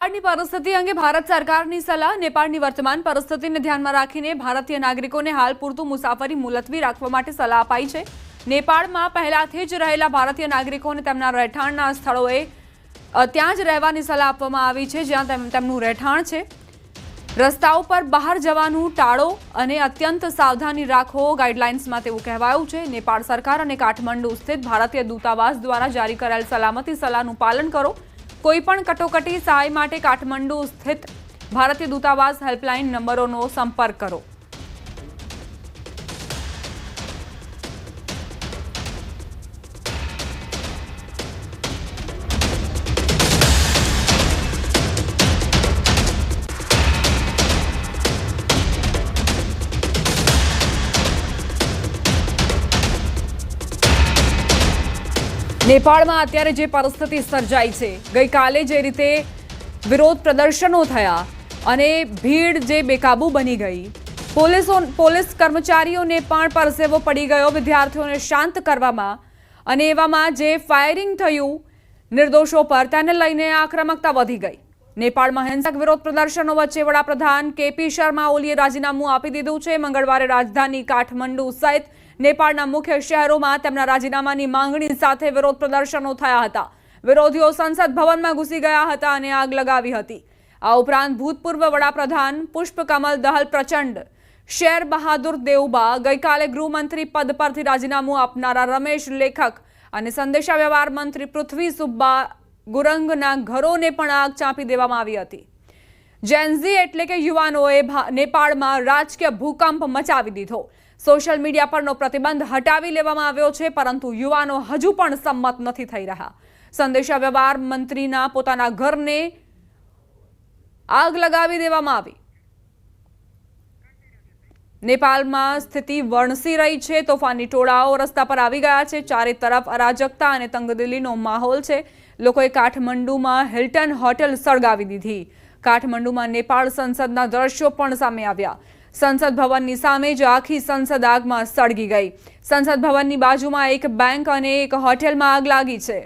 नेपाळની પરિસ્થિતિ અંગે ભારત સરકારની સલાહ। नेपाળની વર્તમાન પરિસ્થિતિને ધ્યાનમાં રાખીને ભારતીય નાગરિકોને હાલ પૂરતું મુસાફરી મુલતવી રાખવા માટે સલાહ અપાઈ છે। नेपाળમાં પહેલાથી જ રહેલા ભારતીય નાગરિકોને તેમના રહેઠાણના સ્થળોએ ત્યાં જ રહેવાની સલાહ આપવામાં આવી છે જ્યાં તેમનું રહેઠાણ છે। રસ્તાઓ પર બહાર જવાનું ટાળો અને અત્યંત સાવધાની રાખો ગાઈડલાઇન્સમાં તેવું કહેવાયું છે। नेपाળ સરકાર અને કાઠમંડુ સ્થિત ભારતીય દૂતાવાસ દ્વારા જારી કરાયેલ સલામતી સલાહનું પાલન કરો। કોઈપણ કટોકટી સહાય માટે કાઠમંડુ સ્થિત ભારતીય દૂતાવાસ હેલ્પલાઇન નંબરોનો સંપર્ક કરો। नेपाळમાં અત્યારે જે પરિસ્થિતિ સર્જાઈ છે, ગઈકાલે જે રીતે વિરોધ પ્રદર્શનો થયા અને ભીડ જે બેકાબુ બની ગઈ, પોલીસ કર્મચારીઓને પણ પરસેવો પડી ગયો વિદ્યાર્થીઓને શાંત કરવામાં, અને એવામાં જે ફાયરિંગ થયું નિર્દોષો પર તેને લઈને આક્રમકતા વધી ગઈ। नेपाળમાં હિંસક વિરોધ પ્રદર્શનો વચ્ચે વડાપ્રધાન કેપી શર્મા ઓલીએ રાજીનામું આપી દીધું છે। મંગળવારે રાજધાની કાઠમંડુ સહિત नेपाળના મુખ્ય શહેરોમાં તેમના રાજીનામાની માંગણી સાથે વિરોધ પ્રદર્શનો થયા હતા। વિરોધીઓ સંસદ ભવનમાં ઘૂસી ગયા હતા અને આગ લગાવી હતી। આ ઉપરાંત ભૂતપૂર્વ વડાપ્રધાન પુષ્પકમલ દહલ પ્રચંડ, શેર બહાદુર દેવબા, ગઈકાલે ગૃહમંત્રી પદ પરથી રાજીનામું આપનારા રમેશ લેખક અને સંદેશા વ્યવહાર મંત્રી પૃથ્વી સુબ્બા ગુરંગના ઘરોને પણ આગ ચાંપી દેવામાં આવી હતી। જેનઝી એટલે કે યુવાનોએ नेपाળમાં રાજકીય ભૂકંપ મચાવી દીધો। સોશિયલ મીડિયા પરનો પ્રતિબંધ હટાવી લેવામાં આવ્યો છે, પરંતુ યુવાનો હજુ પણ સંમત નથી થઈ રહ્યા। સંદેશા વ્યવહાર મંત્રીના પોતાના ઘરને આગ લગાવી દેવામાં આવી। नेपाળમાં સ્થિતિ વણસી રહી છે। તોફાની ટોળાઓ રસ્તા પર આવી ગયા છે। ચારે તરફ અરાજકતા અને તંગદિલીનો માહોલ છે। લોકોએ કાઠમંડુમાં હિલ્ટન હોટેલ સળગાવી દીધી। કાઠમંડુમાં नेपाળ સંસદના દ્રશ્યો પણ સામે આવ્યા। સંસદ ભવનની સામે જ આખી સંસદ આગમાં સળગી ગઈ। સંસદ ભવનની બાજુમાં એક બેંક અને એક હોટેલમાં આગ લાગી છે।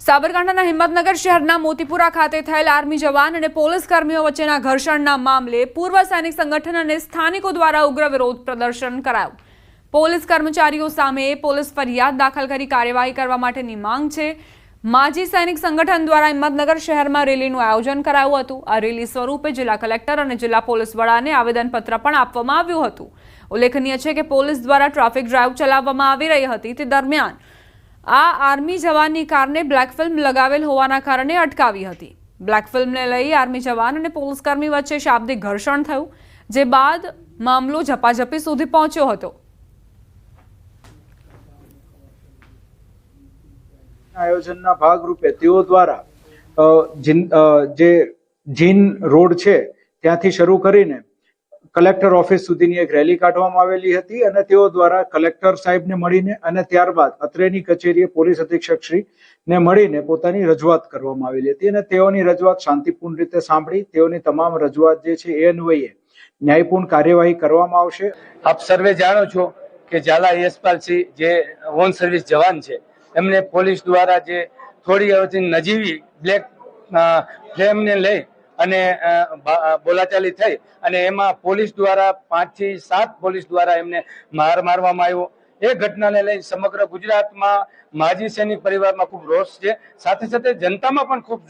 સાબરકાંઠાના હિંમતનગર શહેરના મોતીપુરા ખાતે થયેલ આર્મી જવાન અને પોલીસ કર્મીઓ વચ્ચેના ઘર્ષણના મામલે પૂર્વ સૈનિક સંગઠન અને સ્થાનિકો દ્વારા ઉગ્ર વિરોધ પ્રદર્શન કરાયું। પોલીસ કર્મચારીઓ સામે પોલીસ ફરિયાદ દાખલ કરી કાર્યવાહી કરવા માટેની માંગ છે। માજી સૈનિક સંગઠન દ્વારા હિંમતનગર શહેરમાં રેલીનું આયોજન કરાયું હતું। આ રેલી સ્વરૂપે જિલ્લા કલેક્ટર અને જિલ્લા પોલીસ વડાને આવેદનપત્ર પણ આપવામાં આવ્યું હતું। ઉલ્લેખનીય છે કે પોલીસ દ્વારા ટ્રાફિક ડ્રાઈવ ચલાવવામાં આવી રહી હતી। તે દરમિયાન આ આર્મી જવાનની કારને બ્લેક ફિલ્મ લગાવેલ હોવાના કારણે અટકાવી હતી। બ્લેક ફિલ્મને લઈ આર્મી જવાન અને પોલીસકર્મી વચ્ચે શાબ્દિક ઘર્ષણ થયું, જે બાદ મામલો ઝપાઝપી સુધી પહોંચ્યો હતો। આયોજનના ભાગરૂપે તેઓ દ્વારા જે જીન રોડ છે ત્યાંથી શરૂ કરીને કલેક્ટર ઓફિસ સુધીની એક રેલી કાઢવામાં આવેલી હતી અને તેઓ દ્વારા કલેક્ટર સાહેબને મળીને અને ત્યારબાદ અત્રેની કચેરીએ પોલીસ અધિક્ષક શ્રીને મળીને પોતાની રજૂઆત કરવામાં આવેલી હતી અને તેઓની રજૂઆત શાંતિપૂર્ણ રીતે સાંભળી તેઓની તમામ રજૂઆત જે છે એ અન્વયે ન્યાયપૂર્ણ કાર્યવાહી કરવામાં આવશે। આપ સર્વે જાણો છો કે ઝાલા યશપાલસિંહ જે ઓન સર્વિસ જવાન છે, એમને પોલીસ દ્વારા જે થોડી અવધિ નજીવી બ્લેક ફ્લેમને લઈ અને બોલાચાલી થઈ અને એમાં પોલીસ દ્વારા 5 થી 7 પોલીસ દ્વારા એમને મારવામાં આવ્યો। એ ઘટનાને લઈ સમગ્ર ગુજરાતમાં માજી સૈનિક પરિવારમાં ખૂબ રોષ છે, સાથે સાથે જનતામાં પણ ખૂબ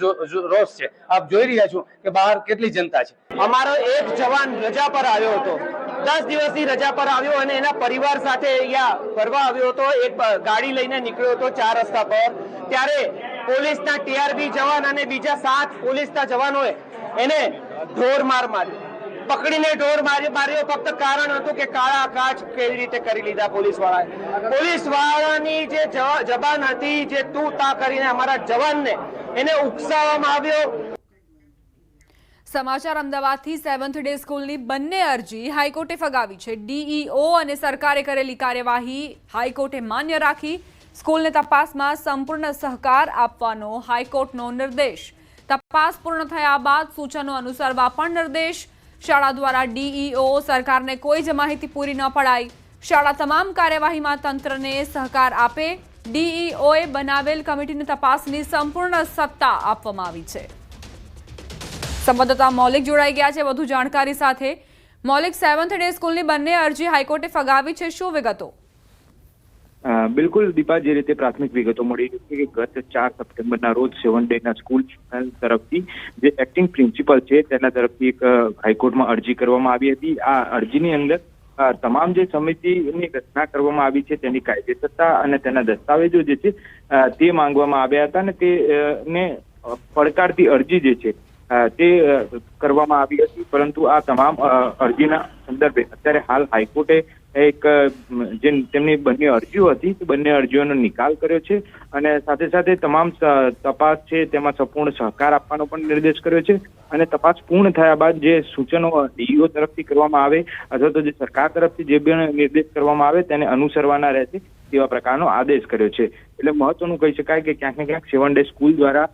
રોષ છે। આપ જોઈ રહ્યા છો કે બહાર કેટલી જનતા છે। અમારો એક જવાન રજા પર આવ્યો હતો, 10 દિવસની રજા પર આવ્યો અને એના પરિવાર સાથે અહીંયા ફરવા આવ્યો હતો। એક ગાડી લઈને નીકળ્યો હતો 4 રસ્તા પર, ત્યારે પોલીસના ટીઆરબી જવાન અને બીજા 7 પોલીસના જવાનોએ એને ઢોર માર માર્યો, પકડીને ઢોર માર્યો। ફક્ત કારણ હતું કે કાળા કાચ કેવી રીતે કરી લીધા પોલીસ વાળાની જે જબાન હતી, જે તું તા કરીને અમારા જવાનને એને ઉકસાવવામાં આવ્યો। સમાચાર અમદાવાદથી 7th ડે સ્કૂલની બંને અરજી હાઈકોર્ટે ફગાવી છે। ડીઈઓ અને સરકારે કરેલી કાર્યવાહી હાઈકોર્ટે માન્ય રાખી। સ્કૂલને તપાસમાં સંપૂર્ણ સહકાર આપવાનો હાઈકોર્ટનો નિર્દેશ। તપાસ પૂર્ણ થયા બાદ સૂચનો અનુસરવા પણ નિર્દેશ। શાળા દ્વારા ડીઈઓ સરકારને કોઈ જ માહિતી પૂરી ન પડાઈ. શાળા તમામ કાર્યવાહીમાં તંત્રને સહકાર આપે. ડીઈઓએ બનાવેલ કમિટીને તપાસની સંપૂર્ણ સત્તા આપવામાં આવી છે. સંવાદદાતા મૌલિક જોડાઈ ગયા છે વધુ જાણકારી સાથે. મૌલિક, 7th ડે સ્કૂલની બંને અરજી હાઈકોર્ટે ફગાવી છે, શું વિગતો? બિલકુલ દીપા, જે રીતે પ્રાથમિક વિગતો મળી રહી છે કે ગત 4 સપ્ટેમ્બરના રોજ 7th ડેના સ્કૂલ તરફથી જે એક્ટિંગ પ્રિન્સિપલ છે તેના તરફથી એક હાઈકોર્ટમાં અરજી કરવામાં આવી હતી. આ અરજીની અંદર તમામ જે સમિતિની રચના કરવામાં આવી છે તેની કાયદેસરતા અને તેના દસ્તાવેજો જે છે તે માંગવામાં આવ્યા હતા અને તેને પડકારતી અરજી જે છે તે કરવામાં આવી હતી. પરંતુ આ તમામ અરજીના સંદર્ભે અત્યારે હાલ હાઈકોર્ટે એક જે તેમની બંને અરજીઓ હતી તે બંને અરજીઓનો નિકાલ કર્યો છે અને સાથે સાથે તમામ તપાસ છે તેમાં સંપૂર્ણ સહકાર આપવાનો પણ નિર્દેશ કર્યો છે અને તપાસ પૂર્ણ થયા બાદ જે સૂચનો ડીઈઓ તરફથી કરવામાં આવે અથવા તો જે સરકાર તરફથી જે પણ નિર્દેશ કરવામાં આવે તેને અનુસરવાના રહેશે તેવા પ્રકારનો આદેશ કર્યો છે. એટલે મહત્વનું કહી શકાય કે ક્યાંક ને ક્યાંક 7th ડે સ્કૂલ દ્વારા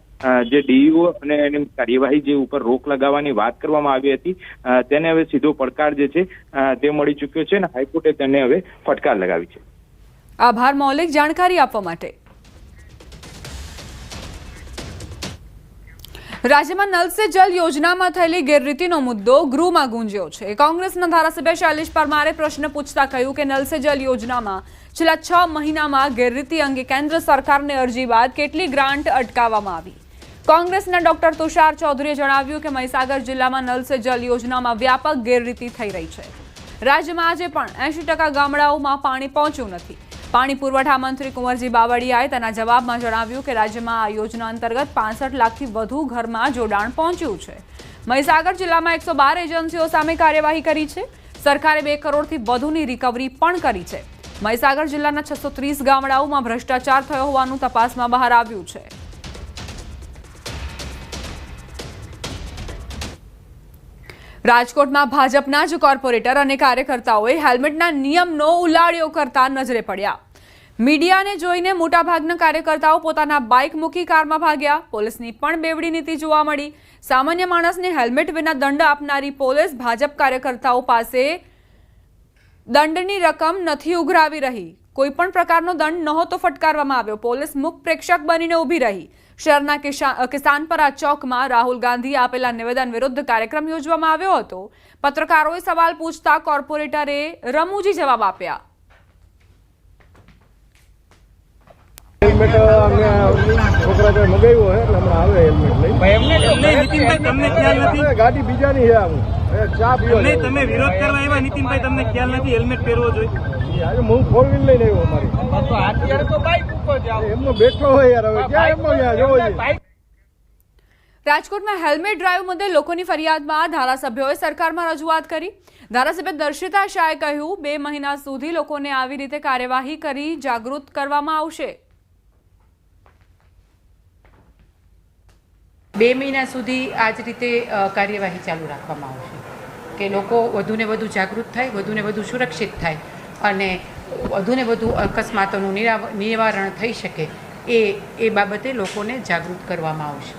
જે ડીઈઓ અને એની કાર્યવાહી જે ઉપર રોક લગાવવાની વાત કરવામાં આવી હતી તેને હવે સીધો પડકાર જે છે તે મળી ચૂક્યો છે અને હાઈકોર્ટે તેને હવે ફટકાર લગાવી છે. આભાર મૌલિક, જાણકારી આપવા માટે. રાજ્યમાં નલ સે જલ યોજનામાં થયેલી ગેરરીતિનો મુદ્દો ગૃહમાં ગુંજ્યો છે. કોંગ્રેસના ધારાસભ્ય શૈલેષ પરમારે પ્રશ્ન પૂછતા કહ્યું કે નલ સે જલ યોજનામાં છેલ્લા 6 મહિનામાં ગેરરીતિ અંગે કેન્દ્ર સરકારને અરજી બાદ કેટલી ગ્રાન્ટ અટકાવવામાં આવી. કોંગ્રેસના ડોક્ટર તુષાર ચૌધરીએ જણાવ્યું કે મહીસાગર જિલ્લામાં નલ સે જલ યોજનામાં વ્યાપક ગેરરીતિ થઈ રહી છે. રાજ્યમાં આજે પણ 80% ગામડાઓમાં પાણી પહોંચ્યું નથી. પાણી પુરવઠા મંત્રી કુંવરજી બાવળિયાએ તેના જવાબમાં જણાવ્યું કે રાજ્યમાં આ યોજના અંતર્ગત 65 લાખથી વધુ ઘરમાં જોડાણ પહોંચ્યું છે. મહીસાગર જિલ્લામાં 112 એજન્સીઓ સામે કાર્યવાહી કરી છે. સરકારે 2 કરોડથી વધુની રિકવરી પણ કરી છે. મહીસાગર જિલ્લાના 630 ગામડાઓમાં ભ્રષ્ટાચાર થયો હોવાનું તપાસમાં બહાર આવ્યું છે. રાજકોટમાં ભાજપના જ કોર્પોરેટર અને કાર્યકર્તાઓએ હેલ્મેટના નિયમનો ઉલાળ્યો કરતા નજરે પડ્યા. મીડિયાને જોઈને મોટાભાગના કાર્યકર્તાઓ પોતાના બાઇક મૂકી કારમાં ભાગ્યા. પોલીસની પણ બેવડી નીતિ જોવા મળી. સામાન્ય માણસને હેલ્મેટ વિના દંડ આપનારી પોલીસ ભાજપ કાર્યકર્તાઓ પાસે દંડની રકમ નથી ઉઘરાવી રહી. કોઈ પણ પ્રકારનો દંડ નહોતો ફટકારવામાં આવ્યો. પોલીસ મુખ પ્રેક્ષક બનીને ઊભી રહી. શહેરના કિસાનપરા ચોકમાં રાહુલ ગાંધીએ આપેલા નિવેદન વિરુદ્ધ કાર્યક્રમ યોજવામાં આવ્યો હતો. પત્રકારોએ સવાલ પૂછતા કોર્પોરેટરે રમૂજી જવાબ આપ્યા. હેલ્મેટ છોકરા મગાવ્યો હે એટલે હમણાં આવે હેલ્મેટ લઈ. ગાડી બીજાની છે. ચા પીવા તમે વિરોધ કરવા આવ્યા નીતિનભાઈ, તમને ખ્યાલ નથી હેલ્મેટ પહેરવો જોઈએ? આજે હું 4 વ્હીલ લઈને આવ્યો મારી. અત્યારે તો બાઇક ઉપર જાવ એમનો બેઠો હોય યાર, હવે ક્યાં એમનો ત્યાં જોવો છે. રાજકોટમાં હેલ્મેટ ડ્રાઈવ મુદ્દે લોકોની ફરિયાદમાં ધારાસભ્યોએ સરકારમાં રજૂઆત કરી. ધારાસભ્ય દર્શિતા શાહે કહ્યું 2 મહિના સુધી લોકોને આવી રીતે કાર્યવાહી કરી જાગૃત કરવામાં આવશે. 2 મહિના સુધી આ જ રીતે કાર્યવાહી ચાલુ રાખવામાં આવશે કે લોકો વધુને વધુ જાગૃત થાય, વધુને વધુ સુરક્ષિત થાય અને વધુને વધુ અકસ્માતોનું નિવારણ થઈ શકે એ બાબતે લોકોને જાગૃત કરવામાં આવશે.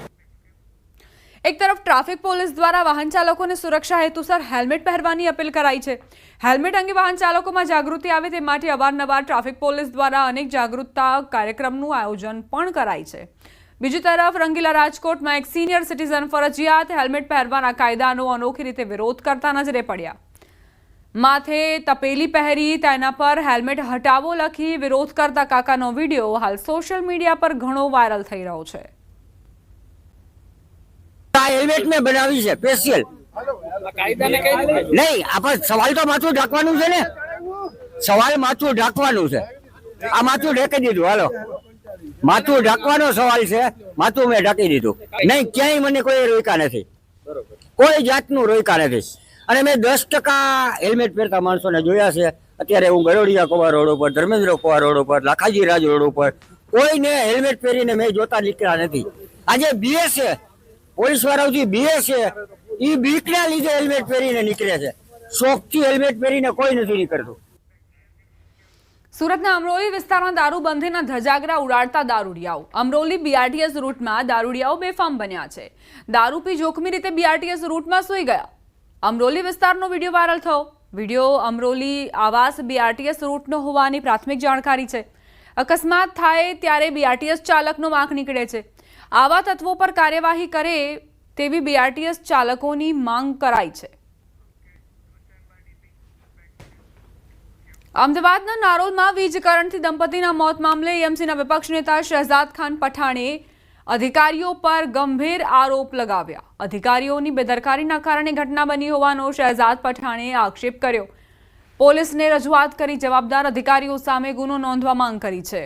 એક તરફ ટ્રાફિક પોલીસ દ્વારા વાહન ચાલકોને સુરક્ષા હેતુસર હેલ્મેટ પહેરવાની અપીલ કરાઈ છે. હેલ્મેટ અંગે વાહન ચાલકોમાં જાગૃતિ આવે તે માટે અવારનવાર ટ્રાફિક પોલીસ દ્વારા અનેક જાગૃતતા કાર્યક્રમનું આયોજન પણ કરાય છે. બીજી તરફ રંગીલા રાજકોટમાં એક સિનિયર સિટીઝન ફરજિયાત હેલ્મેટ પહેરવાના કાયદાનો અનોખી રીતે વિરોધ કરતા નજરે પડ્યા. માથે તપેલી પહેરી તેના પર હેલ્મેટ હટાવો લખી વિરોધ કરતા કાકાનો વિડીયો હાલ સોશિયલ મીડિયા પર ઘણો વાયરલ થઈ રહ્યો છે. હેલ્મેટ મેં બનાવી છે સ્પેશિયલ. નહીં, આપણે સવાલ તો માથું ઢાંકવાનું છે ને. સવાલ માથું ઢાંકવાનું છે. આ માથું ઢાંકી દીધું. હાલો, માથું ઢાંકવાનો સવાલ છે. માથું મેં ઢાંકી દીધું. નહીં, ક્યાંય મને કોઈ રોક્યા નથી. કોઈ જાતનું રોક્યા નથી. અને મેં 10% હેલ્મેટ પહેરતા માણસોને જોયા છે. અત્યારે હું ગરોડિયા કોવા રોડ ઉપર, ધર્મેન્દ્ર કોવા રોડ ઉપર, લાખાજી રાજ રોડ ઉપર કોઈને હેલ્મેટ પહેરીને મેં જોતા નીકળ્યા નથી. આજે બીએસ છે, પોલીસ વાળાઓથી બીએસ છે, એ બીકના લીધે હેલ્મેટ પહેરીને નીકળે છે. શોખથી હેલ્મેટ પહેરીને કોઈ નથી નીકળતું. સુરતના અમરોલી વિસ્તારમાં દારૂબંધીના ધજાગરા ઉડાડતા દારૂડિયાઓ. અમરોલી બીઆરટીએસ રૂટમાં દારૂડિયાઓ બેફામ બન્યા છે. દારૂ પી જોખમી રીતે બીઆરટીએસ રૂટમાં સૂઈ ગયા. અમરોલી વિસ્તારનો વિડીયો વાયરલ થયો. વિડીયો અમરોલી આવાસ BRTS રૂટનો હોવાની પ્રાથમિક જાણકારી છે. અકસ્માત થાય ત્યારે BRTS ચાલકનો વાંક નીકળે છે. આવા તત્વો પર કાર્યવાહી કરે તેવી BRTS ચાલકોની માંગ કરાઈ છે. અમદાવાદના નારોલમાં વીજ કરંટથી દંપતીના મોત મામલે EMCના વિપક્ષ નેતા શહેજાદ ખાન પઠાણે અધિકારીઓ પર ગંભીર આરોપ લગાવ્યા. અધિકારીઓની બેદરકારીના કારણે ઘટના બની હોવાનો શહેજાદ પઠાણે આક્ષેપ કર્યો. પોલીસને રજૂઆત કરી જવાબદાર અધિકારીઓ સામે ગુનો નોંધવા માંગ કરી છે.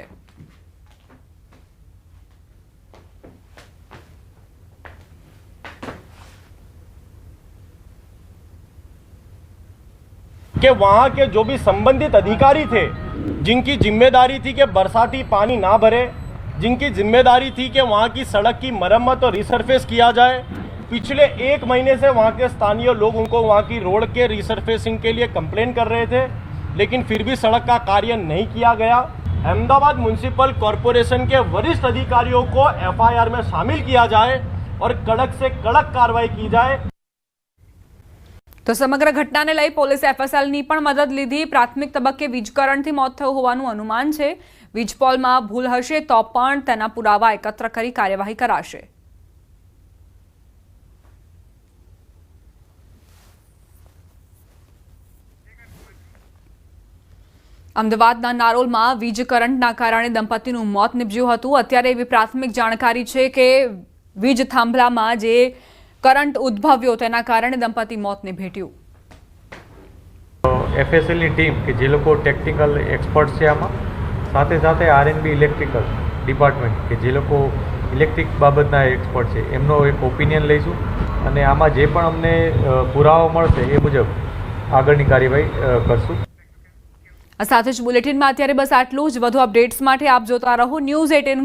कि वहाँ के जो भी संबंधित अधिकारी थे, जिनकी जिम्मेदारी थी कि बरसाती पानी ना भरे, जिनकी जिम्मेदारी थी कि वहाँ की सड़क की मरम्मत और रिसरफेस किया जाए, पिछले 1 महीने से वहाँ के स्थानीय लोग उनको वहाँ की रोड के रिसरफेसिंग के लिए कंप्लेन कर रहे थे, लेकिन फिर भी सड़क का कार्य नहीं किया गया. अहमदाबाद म्यूनिसिपल कॉरपोरेशन के वरिष्ठ अधिकारियों को FIR में शामिल किया जाए और कड़क से कड़क कार्रवाई की जाए. તો સમગ્ર ઘટનાને લઈ પોલીસે FSLની પણ મદદ લીધી. પ્રાથમિક તબક્કે વીજ કરંટથી મોત થયું હોવાનું અનુમાન છે. વીજપોલમાં ભૂલ હશે તો પણ તેના પુરાવા એકત્ર કરી કાર્યવાહી કરાશે. અમદાવાદના નારોલમાં વીજ કરંટના કારણે દંપતીનું મોત નીપજ્યું હતું. અત્યારે એવી પ્રાથમિક જાણકારી છે કે વીજ થાંભલામાં જે કરંટ ઉદ્ભવ્યો તેના કારણે દંપતી મોતને ભેટ્યું. FSLની ટીમ કે જે લોકો ટેકનિકલ એક્સપર્ટ છે આમાં, સાથે સાથે RNB ઇલેક્ટ્રિકલ ડિપાર્ટમેન્ટ કે જે લોકો ઇલેક્ટ્રિક બાબતના એક્સપર્ટ છે, એમનો એક ઓપિનિયન લઈશું અને આમાં જે પણ અમને પુરાવા મળશે એ મુજબ આગળની કાર્યવાહી કરશું. આ સાથે જ બુલેટિનમાં અત્યારે બસ આટલું જ. વધુ અપડેટ્સ માટે આપ જોતા રહો News 18.